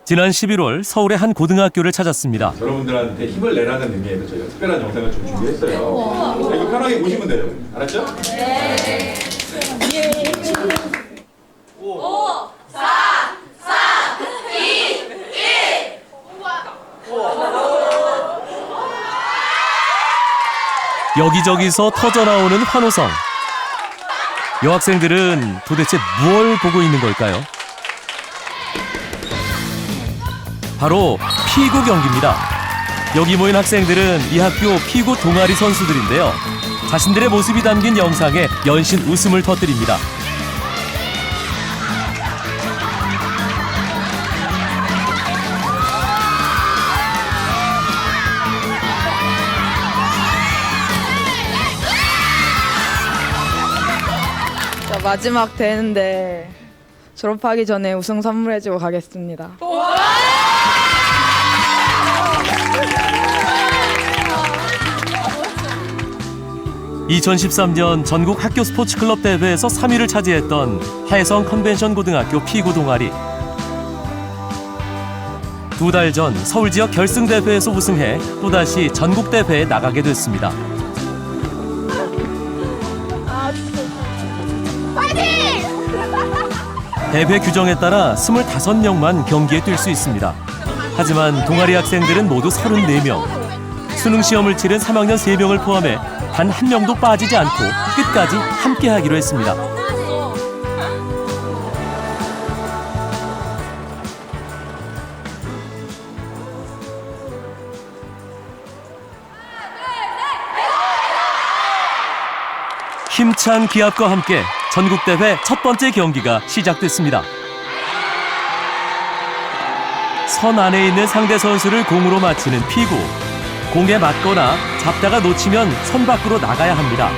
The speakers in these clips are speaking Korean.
지난 11월 서울의 한 고등학교를 찾았습니다. 여러분들한테 힘을 내라는 의미에서 저희가 특별한 영상을 좀 준비했어요. 자, 이거 편하게 보시면 돼요. 알았죠? 네. 여기저기서 터져나오는 환호성. 여학생들은 도대체 무엇을 보고 있는 걸까요? 바로 피구 경기입니다. 여기 모인 학생들은 이 학교 피구 동아리 선수들인데요. 자신들의 모습이 담긴 영상에 연신 웃음을 터뜨립니다. 마지막 대회인데 졸업하기 전에 우승 선물해주고 가겠습니다. 2013년 전국 학교 스포츠 클럽 대회에서 3위를 차지했던 해성 컨벤션 고등학교 피구 동아리. 2달 전 서울 지역 결승 대회에서 우승해 또다시 전국 대회에 나가게 됐습니다. 대회 규정에 따라 25명만 경기에 뛸 수 있습니다. 하지만 동아리 학생들은 모두 34명. 수능 시험을 치른 3학년 3명을 포함해 단 한 명도 빠지지 않고 끝까지 함께하기로 했습니다. 힘찬 기합과 함께 전국대회 첫 번째 경기가 시작됐습니다. 선 안에 있는 상대 선수를 공으로 맞히는 피구. 공에 맞거나 잡다가 놓치면 선 밖으로 나가야 합니다.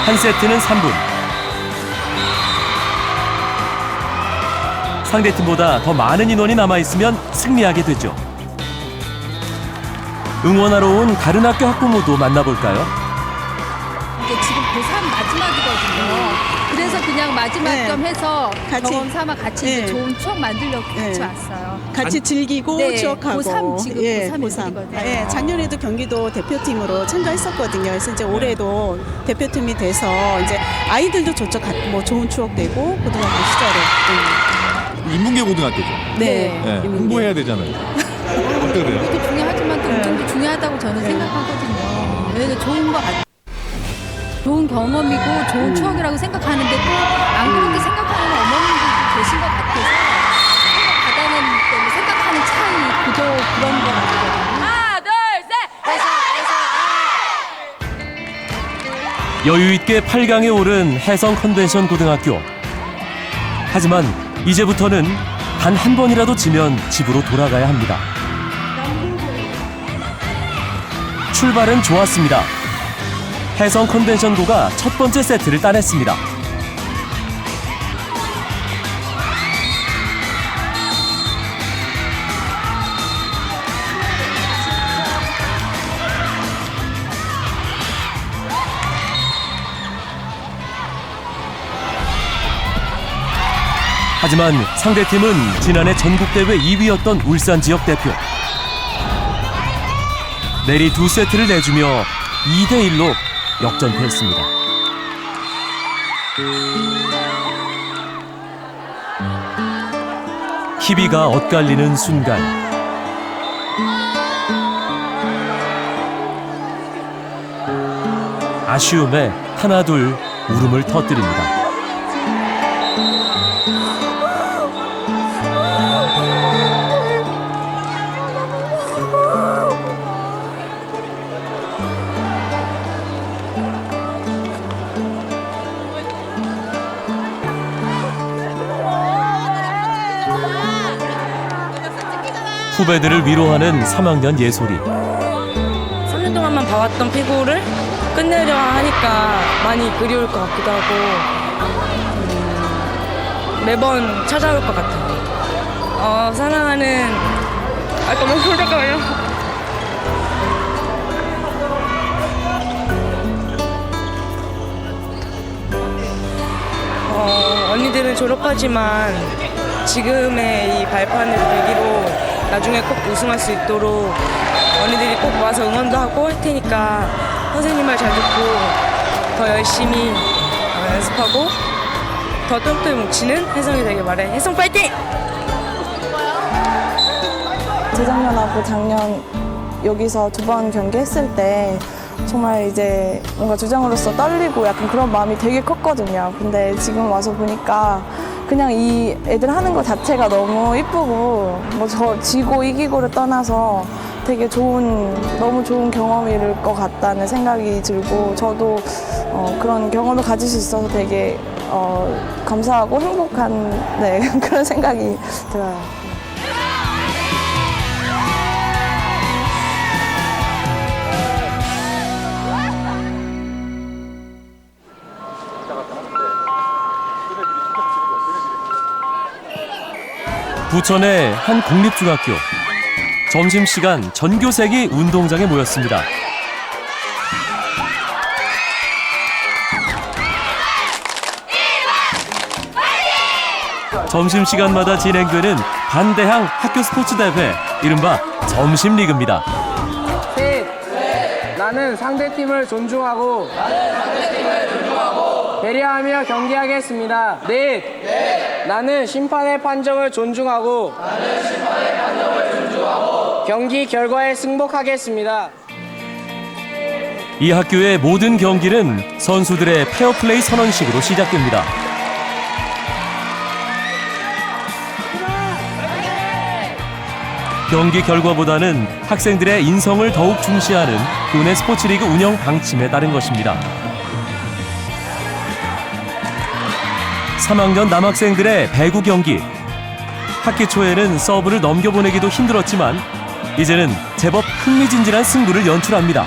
한 세트는 3분. 상대팀보다 더 많은 인원이 남아있으면 승리하게 되죠. 응원하러 온 다른 학교 학부모도 만나볼까요? 이제 지금 고3 마지막이거든요. 그래서 그냥 마지막 네. 겸 해서 같이. 경험 삼아 같이 네. 이제 좋은 추억 만들려고 같이 네. 왔어요. 같이 즐기고 네, 추억하고. 고3 지금 예, 고3 애들이거든요. 예, 작년에도 경기도 대표팀으로 참가했었거든요. 그래서 이제 올해도 대표팀이 돼서 이제 아이들도 저쪽 뭐 좋은 추억 되고 고등학교 시절에. 인문계 고등학교죠. 네. 네, 홍보해야 되잖아요. 어때요? 그것도 중요하지만 또 네. 운동도 중요하다고 저는 네. 생각하거든요. 왜냐면 좋은 거 같아요. 좋은 경험이고 좋은 추억이라고 생각하는데 또 안 그렇게 생각하는 어머님들도 계신 것 같아서 생각하다는 때문에 생각하는 차이 그저 그런 거 같거든요. 여유 있게 8강에 오른 해성 컨벤션 고등학교. 하지만 이제부터는 단 한 번이라도 지면 집으로 돌아가야 합니다. 출발은 좋았습니다. 해성 컨벤션고가 첫 번째 세트를 따냈습니다. 하지만 상대팀은 지난해 전국대회 2위였던 울산 지역 대표. 내리 2세트를 내주며 2대1로 역전패했습니다. 희비가 엇갈리는 순간. 아쉬움에 하나둘 울음을 터뜨립니다. 후배들을 위로하는 3학년 예솔이. 3년 동안만 봐왔던 피구를 끝내려 하니까 많이 그리울 것 같기도 하고 매번 찾아올 것 같아요. 사랑하는 잠깐만요. 언니들은 졸업하지만 지금의 이 발판을 계기로 나중에 꼭 우승할 수 있도록 언니들이 꼭 와서 응원도 하고 할 테니까 선생님 말 잘 듣고 더 열심히 연습하고 더 똘똘 뭉치는 혜성이 되길 바래. 혜성 파이팅! 재작년하고 작년 여기서 두 번 경기했을 때 정말 이제 뭔가 주장으로서 떨리고 약간 그런 마음이 되게 컸거든요. 근데 지금 와서 보니까 그냥 이 애들 하는 것 자체가 너무 이쁘고 뭐 저 지고 이기고를 떠나서 되게 너무 좋은 경험일 것 같다는 생각이 들고 저도 그런 경험을 가질 수 있어서 되게 감사하고 행복한 그런 생각이 들어요. 부천의 한 공립중학교. 점심시간 전교생이 운동장에 모였습니다. 점심시간마다 진행되는 반대항 학교 스포츠 대회, 이른바 점심리그입니다. 셋. 나는 상대팀을 존중하고 배려하며 경기하겠습니다. 넷. 나는 심판의 판정을 존중하고 경기 결과에 승복하겠습니다. 이 학교의 모든 경기는 선수들의 페어플레이 선언식으로 시작됩니다. 경기 결과보다는 학생들의 인성을 더욱 중시하는 교내 스포츠리그 운영 방침에 따른 것입니다. 3학년 남학생들의 배구 경기. 학기 초에는 서브를 넘겨보내기도 힘들었지만 이제는 제법 흥미진진한 승부를 연출합니다.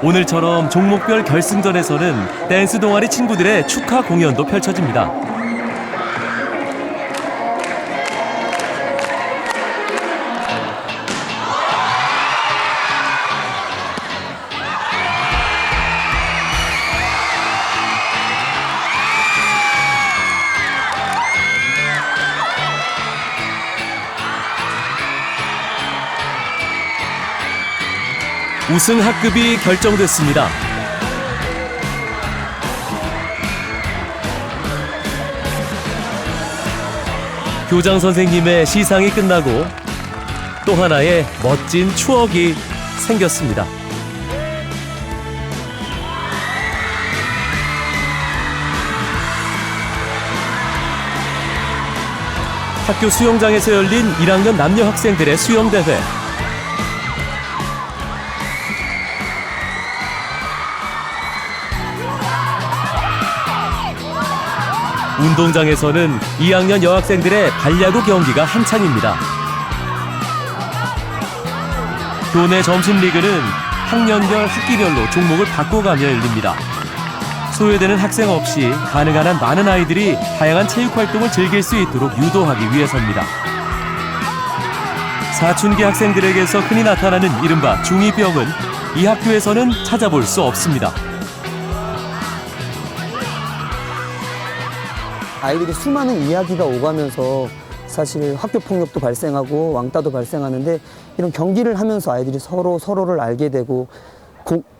오늘처럼 종목별 결승전에서는 댄스 동아리 친구들의 축하 공연도 펼쳐집니다. 우승 학급이 결정됐습니다. 교장 선생님의 시상이 끝나고 또 하나의 멋진 추억이 생겼습니다. 학교 수영장에서 열린 1학년 남녀 학생들의 수영대회. 운동장에서는 2학년 여학생들의 발야구 경기가 한창입니다. 교내 점심리그는 학년별 학기별로 종목을 바꿔가며 열립니다. 소외되는 학생 없이 가능한 한 많은 아이들이 다양한 체육활동을 즐길 수 있도록 유도하기 위해서입니다. 사춘기 학생들에게서 흔히 나타나는 이른바 중2병은 이 학교에서는 찾아볼 수 없습니다. 아이들이 수많은 이야기가 오가면서 사실 학교 폭력도 발생하고 왕따도 발생하는데 이런 경기를 하면서 아이들이 서로를 알게 되고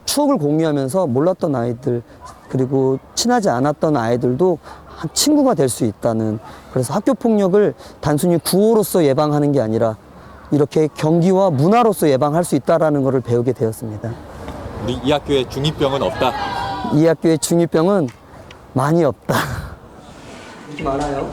추억을 공유하면서 몰랐던 아이들 그리고 친하지 않았던 아이들도 한 친구가 될 수 있다는, 그래서 학교 폭력을 단순히 구호로서 예방하는 게 아니라 이렇게 경기와 문화로서 예방할 수 있다는 것을 배우게 되었습니다. 우리 이 학교에 중2병은 없다. 이 학교의 중2병은 많이 없다. 많아요.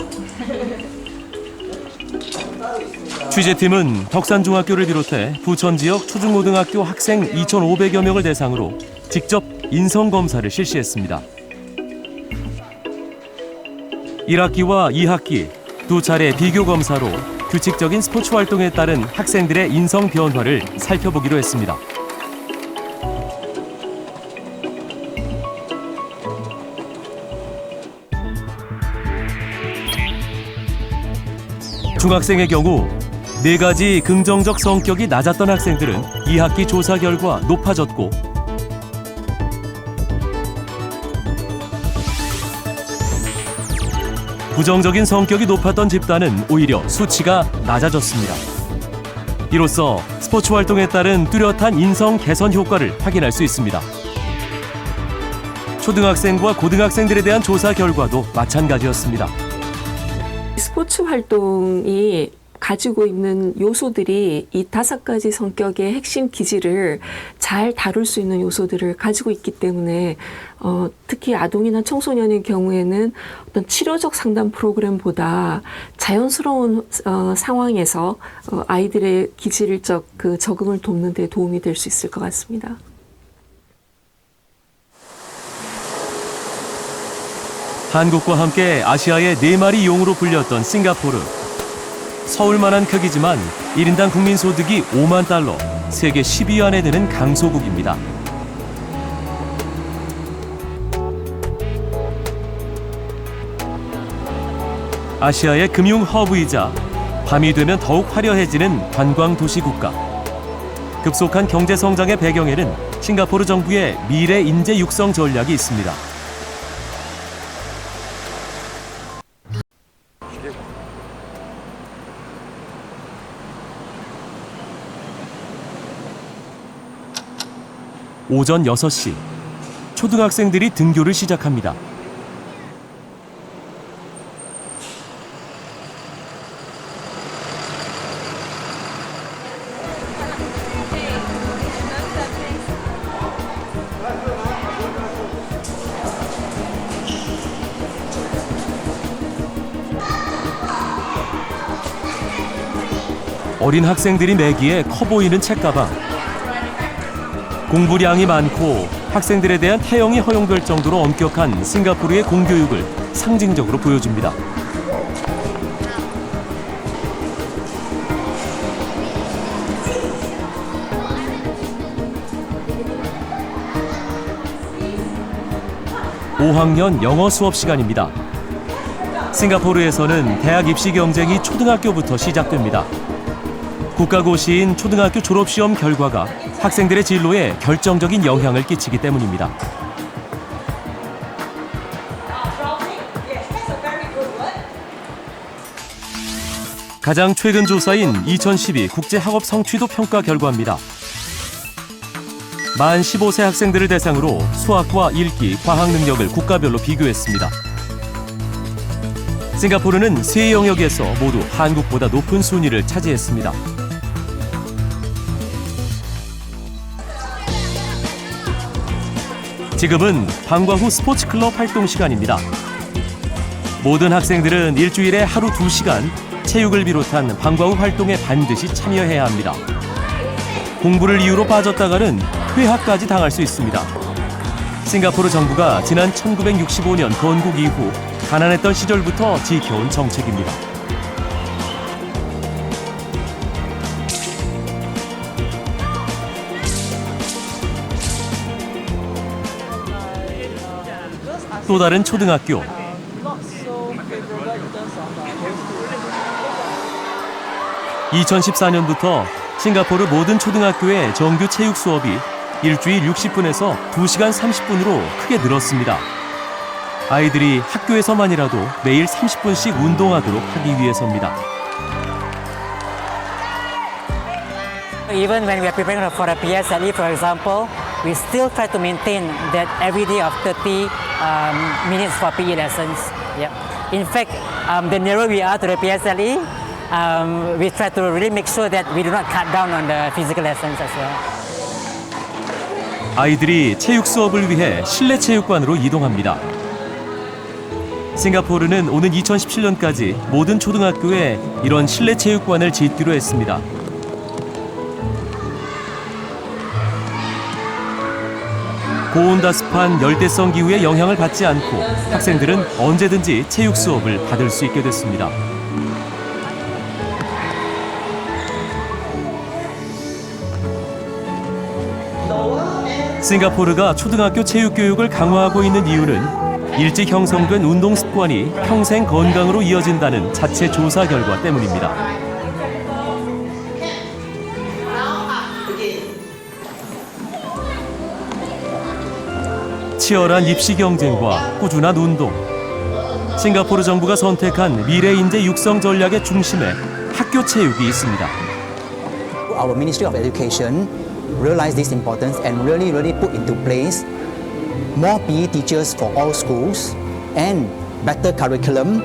취재팀은 덕산중학교를 비롯해 부천 지역 초중고등학교 학생 2,500여 명을 대상으로 직접 인성검사를 실시했습니다. 1학기와 2학기 두 차례 비교검사로 규칙적인 스포츠 활동에 따른 학생들의 인성 변화를 살펴보기로 했습니다. 중학생의 경우 4가지 긍정적 성격이 낮았던 학생들은 2학기 조사 결과 높아졌고 부정적인 성격이 높았던 집단은 오히려 수치가 낮아졌습니다. 이로써 스포츠 활동에 따른 뚜렷한 인성 개선 효과를 확인할 수 있습니다. 초등학생과 고등학생들에 대한 조사 결과도 마찬가지였습니다. 스포츠 활동이 가지고 있는 요소들이 이 5가지 성격의 핵심 기질을 잘 다룰 수 있는 요소들을 가지고 있기 때문에 특히 아동이나 청소년의 경우에는 어떤 치료적 상담 프로그램보다 자연스러운 상황에서 아이들의 기질적 그 적응을 돕는 데 도움이 될 수 있을 것 같습니다. 한국과 함께 아시아의 4마리 용으로 불렸던 싱가포르. 서울만한 크기지만 1인당 국민소득이 5만 달러, 세계 10위 안에 드는 강소국입니다. 아시아의 금융 허브이자 밤이 되면 더욱 화려해지는 관광 도시 국가. 급속한 경제 성장의 배경에는 싱가포르 정부의 미래 인재 육성 전략이 있습니다. 오전 6시, 초등학생들이 등교를 시작합니다. 어린 학생들이 매기에 커 보이는 책가방. 공부량이 많고 학생들에 대한 태형이 허용될 정도로 엄격한 싱가포르의 공교육을 상징적으로 보여줍니다. (5학년) 영어 수업 시간입니다. 싱가포르에서는 대학 입시 경쟁이 초등학교부터 시작됩니다. 국가고시인 초등학교 졸업시험 결과가 학생들의 진로에 결정적인 영향을 끼치기 때문입니다. 가장 최근 조사인 2012 국제학업 성취도 평가 결과입니다. 만 15세 학생들을 대상으로 수학과 읽기, 과학 능력을 국가별로 비교했습니다. 싱가포르는 세 영역에서 모두 한국보다 높은 순위를 차지했습니다. 지금은 방과 후 스포츠 클럽 활동 시간입니다. 모든 학생들은 일주일에 하루 2시간 체육을 비롯한 방과 후 활동에 반드시 참여해야 합니다. 공부를 이유로 빠졌다가는 회학까지 당할 수 있습니다. 싱가포르 정부가 지난 1965년 건국 이후 가난했던 시절부터 지켜온 정책입니다. 또 다른 초등학교. (2014년부터) 싱가포르 모든 초등학교의 정규 체육 수업이 일주일 60분에서 2시간 30분으로 크게 늘었습니다. 아이들이 학교에서만이라도 매일 30분씩 운동하도록 하기 위해서입니다. Even when we are preparing for a PSLE, for example, we still try to maintain that every day of 30 minutes for PE lessons. Yeah. In fact, the nearer we are to the PSLE, we try to really make sure that we do not cut down on the physical lessons as well. 아이들이 체육 수업을 위해 실내 체육관으로 이동합니다. 싱가포르는 오는 2017년까지 모든 초등학교에 이런 실내 체육관을 짓기로 했습니다. 고온다습한 열대성 기후의 영향을 받지 않고 학생들은 언제든지 체육 수업을 받을 수 있게 됐습니다. 싱가포르가 초등학교 체육 교육을 강화하고 있는 이유는 일찍 형성된 운동 습관이 평생 건강으로 이어진다는 자체 조사 결과 때문입니다. 치열한 입시 경쟁과 꾸준한 운동, 싱가포르 정부가 선택한 미래 인재 육성 전략의 중심에 학교 체육이 있습니다. Our Ministry of Education realized this importance and really put into place more PE teachers for all schools and better curriculum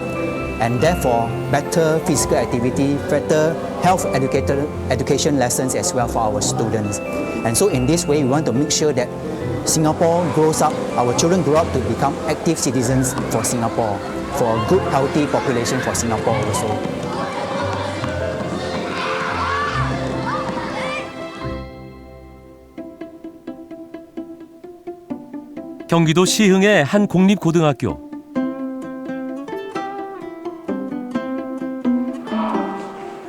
and therefore better physical activity, better health education lessons as well for our students. And so in this way we want to make sure that Singapore grows up, our children grow up to become active citizens for Singapore, for a good healthy population for Singapore also. 경기도 시흥의 한 공립고등학교.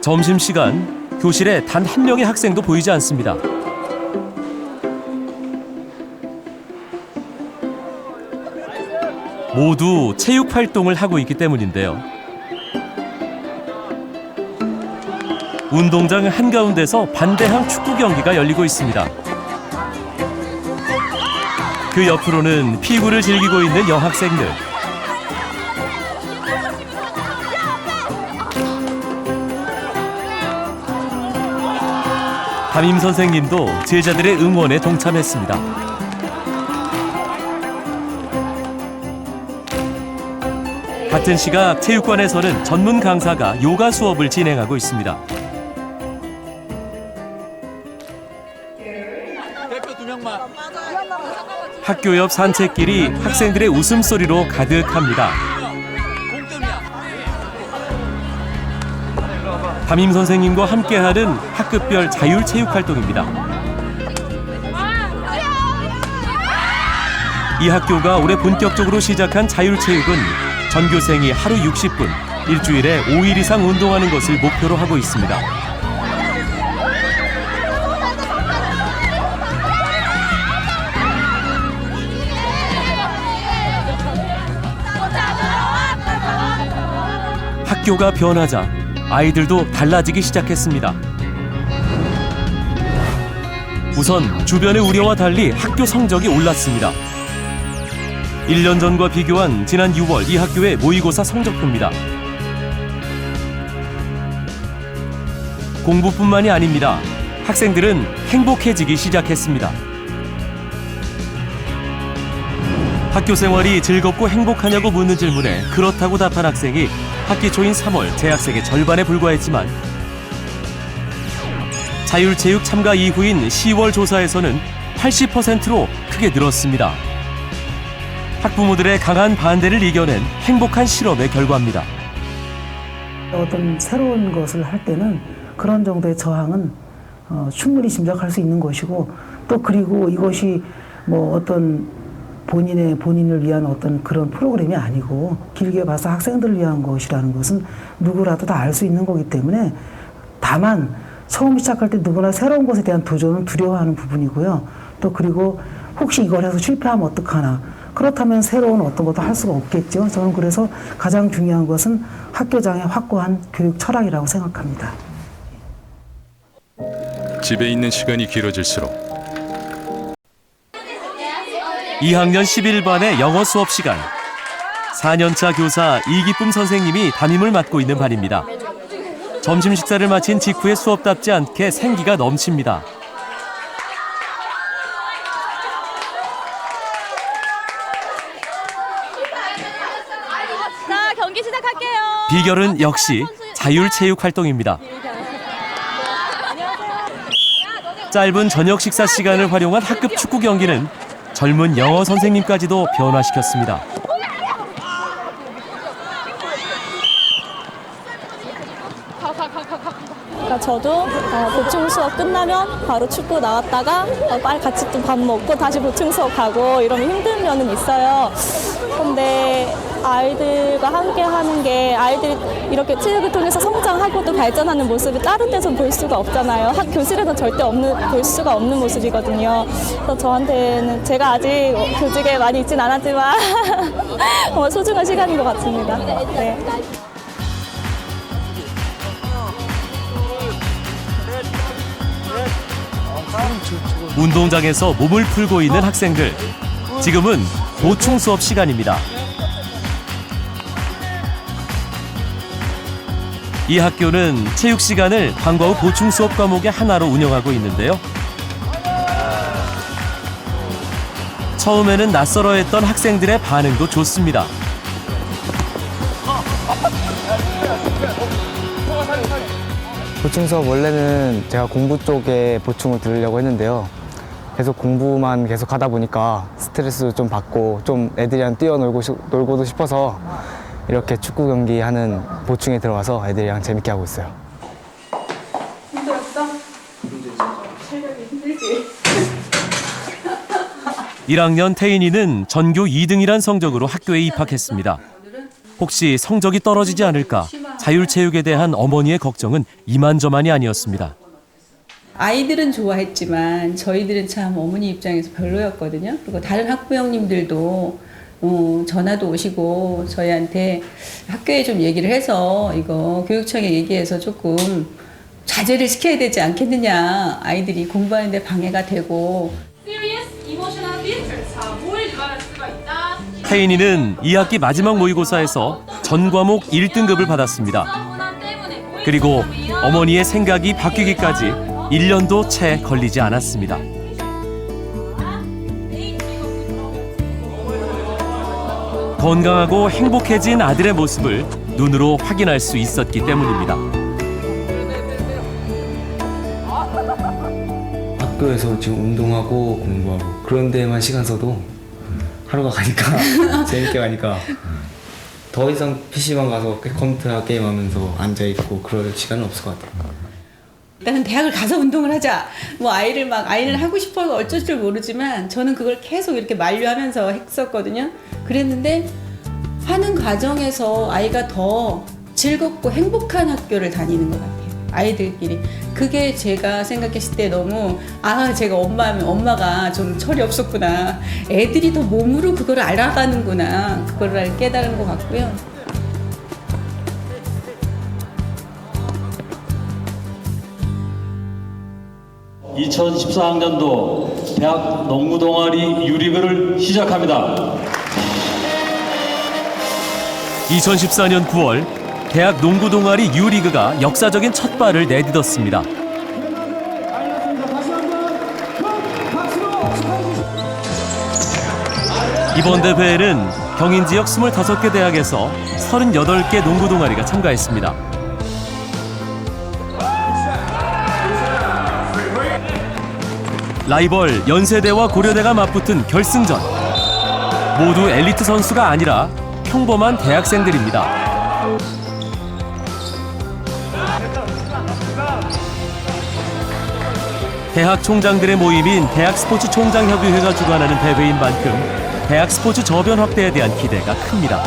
점심시간, 교실에 단 한 명의 학생도 보이지 않습니다. 모두 체육 활동을 하고 있기 때문인데요. 운동장 한가운데서 반대항 축구 경기가 열리고 있습니다. 그 옆으로는 피구를 즐기고 있는 여학생들. 담임 선생님도 제자들의 응원에 동참했습니다. 같은 시각 체육관에서는 전문 강사가 요가 수업을 진행하고 있습니다. 학교 옆 산책길이 학생들의 웃음소리로 가득합니다. 담임 선생님과 함께하는 학급별 자율체육활동입니다. 이 학교가 올해 본격적으로 시작한 자율체육은 전교생이 하루 60분, 일주일에 5일 이상 운동하는 것을 목표로 하고 있습니다. 학교가 변하자 아이들도 달라지기 시작했습니다. 우선 주변의 우려와 달리 학교 성적이 올랐습니다. 1년 전과 비교한 지난 6월 이 학교의 모의고사 성적표입니다. 공부뿐만이 아닙니다. 학생들은 행복해지기 시작했습니다. 학교 생활이 즐겁고 행복하냐고 묻는 질문에 그렇다고 답한 학생이 학기 초인 3월 재학생의 절반에 불과했지만 자율체육 참가 이후인 10월 조사에서는 80%로 크게 늘었습니다. 학부모들의 강한 반대를 이겨낸 행복한 실험의 결과입니다. 어떤 새로운 것을 할 때는 그런 정도의 저항은 충분히 짐작할 수 있는 것이고 또 그리고 이것이 뭐 어떤 본인을 위한 어떤 그런 프로그램이 아니고 길게 봐서 학생들을 위한 것이라는 것은 누구라도 다 알 수 있는 거기 때문에 다만 처음 시작할 때 누구나 새로운 것에 대한 도전은 두려워하는 부분이고요. 또 그리고 혹시 이걸 해서 실패하면 어떡하나. 그렇다면 새로운 어떤 것도 할 수가 없겠죠. 저는 그래서 가장 중요한 것은 학교장의 확고한 교육 철학이라고 생각합니다. 집에 있는 시간이 길어질수록 2학년 11반의 영어 수업 시간. 4년차 교사 이기쁨 선생님이 담임을 맡고 있는 반입니다. 점심 식사를 마친 직후에 수업답지 않게 생기가 넘칩니다. 자, 경기 시작할게요. 비결은 역시 자율체육 활동입니다. 짧은 저녁 식사 시간을 활용한 학급 축구 경기는 젊은 영어 선생님까지도 변화시켰습니다. 그러니까 저도 보충 수업 끝나면 바로 축구 나왔다가 빨리 같이 또 밥 먹고 다시 보충 수업 가고 이러면 힘든 면은 있어요. 근데 아이들과 함께 하는 게 아이들이 이렇게 체육을 통해서 성장하고 또 발전하는 모습을 다른 데서는 볼 수가 없잖아요. 교실에서는 절대 볼 수가 없는 모습이거든요. 그래서 저한테는 제가 아직 교직에 많이 있진 않았지만 소중한 시간인 것 같습니다. 네. 운동장에서 몸을 풀고 있는 학생들. 지금은 보충 수업 시간입니다. 이 학교는 체육 시간을 방과 후 보충 수업 과목의 하나로 운영하고 있는데요. 처음에는 낯설어했던 학생들의 반응도 좋습니다. 보충 수업 원래는 제가 공부 쪽에 보충을 들으려고 했는데요. 계속 공부만 계속 하다 보니까 스트레스 좀 받고 좀 애들이랑 뛰어놀고도 싶어서 이렇게 축구 경기 하는 보충에 들어가서 애들이랑 재밌게 하고 있어요. 힘들었어? 체력이 힘들지. 1학년 태인이는 전교 2등이란 성적으로 학교에 입학했습니다. 혹시 성적이 떨어지지 않을까 자율체육에 대한 어머니의 걱정은 이만저만이 아니었습니다. 아이들은 좋아했지만 저희들은 참 어머니 입장에서 별로였거든요. 그리고 다른 학부형님들도 전화도 오시고 저희한테 학교에 좀 얘기를 해서 이거 교육청에 얘기해서 조금 자제를 시켜야 되지 않겠느냐. 아이들이 공부하는데 방해가 되고. 태인이는 2학기 마지막 모의고사에서 전 과목 1등급을 받았습니다. 그리고 어머니의 생각이 바뀌기까지 1년도 채 걸리지 않았습니다. 건강하고 행복해진 아들의 모습을 눈으로 확인할 수 있었기 때문입니다. 학교에서 지금 운동하고 공부하고 그런 데만 시간 써도 하루가 가니까 재밌게 가니까 더 이상 PC방 가서 컴퓨터 게임하면서 앉아있고 그럴 시간은 없을 것 같아요. 일단은 대학을 가서 운동을 하자. 뭐 아이를 하고 싶어서 어쩔 줄 모르지만 저는 그걸 계속 이렇게 만류하면서 했었거든요. 그랬는데 하는 과정에서 아이가 더 즐겁고 행복한 학교를 다니는 것 같아요. 아이들끼리. 그게 제가 생각했을 때 너무 제가 엄마가 좀 철이 없었구나. 애들이 더 몸으로 그걸 알아가는구나. 그걸 깨달은 것 같고요. (2014학년도) 대학 농구 동아리 유리그를 시작합니다. 2014년 9월 대학 농구 동아리 U리그가 역사적인 첫 발을 내딛었습니다. 이번 대회에는 경인 지역 25개 대학에서 38개 농구 동아리가 참가했습니다. 라이벌 연세대와 고려대가 맞붙은 결승전. 모두 엘리트 선수가 아니라 평범한 대학생들입니다. 대학 총장들의 모임인 대학스포츠총장협의회가 주관하는 대회인 만큼 대학 스포츠 저변 확대에 대한 기대가 큽니다.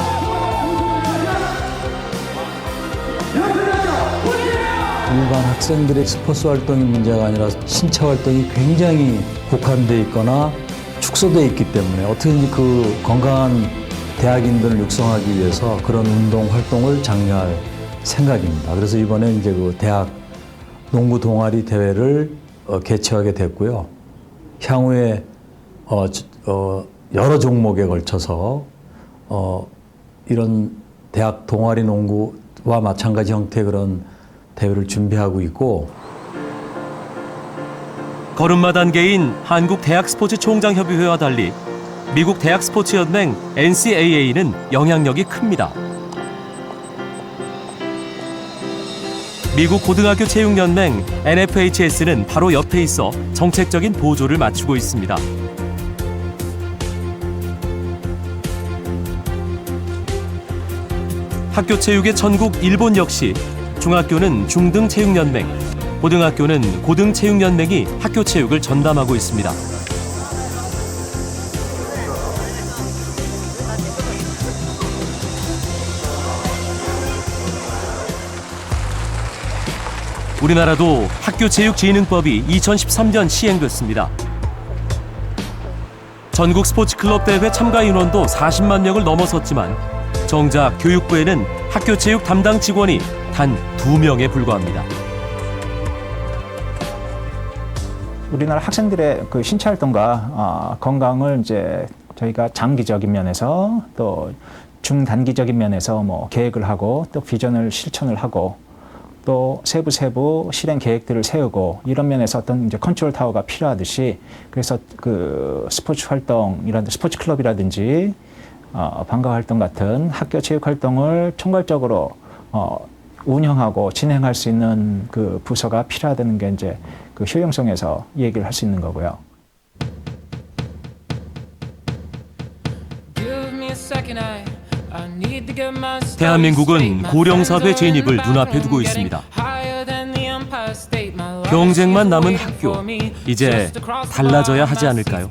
일반 학생들의 스포츠 활동이 문제가 아니라 신체 활동이 굉장히 국한돼 있거나 축소돼 있기 때문에 어떻게든지 그 건강한 대학인들을 육성하기 위해서 그런 운동 활동을 장려할 생각입니다. 그래서 이번에 이제 그 대학 농구 동아리 대회를 개최하게 됐고요. 향후에 여러 종목에 걸쳐서 이런 대학 동아리 농구와 마찬가지 형태의 그런 대회를 준비하고 있고, 걸음마 단계인 한국 대학 스포츠 총장협의회와 달리 미국 대학 스포츠 연맹 NCAA는 영향력이 큽니다. 미국 고등학교 체육연맹 NFHS는 바로 옆에 있어 정책적인 보조를 맞추고 있습니다. 학교 체육의 천국 일본 역시 중학교는 중등체육연맹, 고등학교는 고등체육연맹이 학교 체육을 전담하고 있습니다. 우리나라도 학교체육진흥법이 2013년 시행됐습니다. 전국 스포츠클럽 대회 참가 인원도 40만 명을 넘어섰지만 정작 교육부에는 학교체육 담당 직원이 단 2명에 불과합니다. 우리나라 학생들의 그 신체 활동과 건강을 이제 저희가 장기적인 면에서 또 중단기적인 면에서 뭐 계획을 하고 또 비전을 실천을 하고 또 세부 실행 계획들을 세우고 이런 면에서 어떤 이제 컨트롤 타워가 필요하듯이 그래서 그 스포츠 활동이라든지 스포츠 클럽이라든지 방과 활동 같은 학교 체육 활동을 총괄적으로 운영하고 진행할 수 있는 그 부서가 필요하다는 게 이제 그 효용성에서 얘기를 할 수 있는 거고요. 대한민국은 고령사회 진입을 눈앞에 두고 있습니다. 경쟁만 남은 학교, 이제 달라져야 하지 않을까요?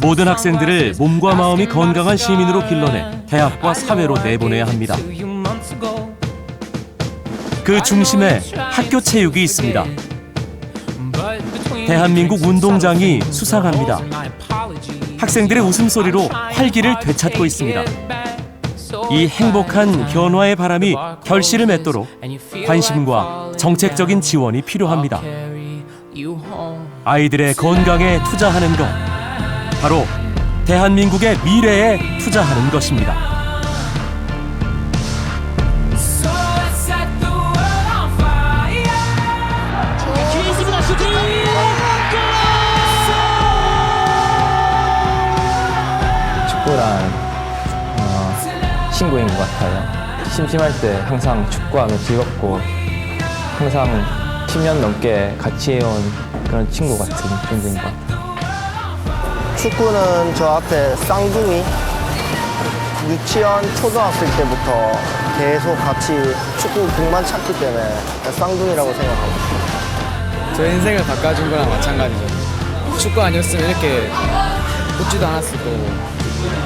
모든 학생들을 몸과 마음이 건강한 시민으로 길러내 대학과 사회로 내보내야 합니다. 그 중심에 학교 체육이 있습니다. 대한민국 운동장이 수상합니다. 학생들의 웃음소리로 활기를 되찾고 있습니다. 이 행복한 변화의 바람이 결실을 맺도록 관심과 정책적인 지원이 필요합니다. 아이들의 건강에 투자하는 것, 바로 대한민국의 미래에 투자하는 것입니다. 축구란 친구인 것 같아요. 심심할 때 항상 축구하면 즐겁고 항상 10년 넘게 같이 해온 그런 친구 같은 존재인 것 같아요. 축구는 저 앞에 쌍둥이 유치원 초등학생 때부터 계속 같이 축구 공만 찾기 때문에 쌍둥이라고 생각합니다. 저 인생을 바꿔준 거랑 마찬가지죠. 축구 아니었으면 이렇게 웃지도 않았을 거고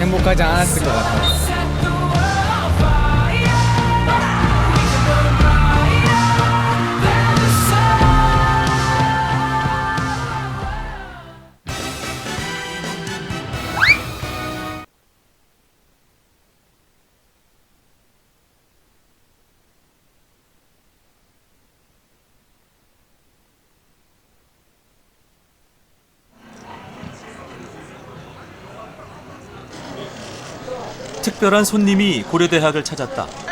행복하지 않았을 것 같아요. 특별한 손님이 고려대학을 찾았다.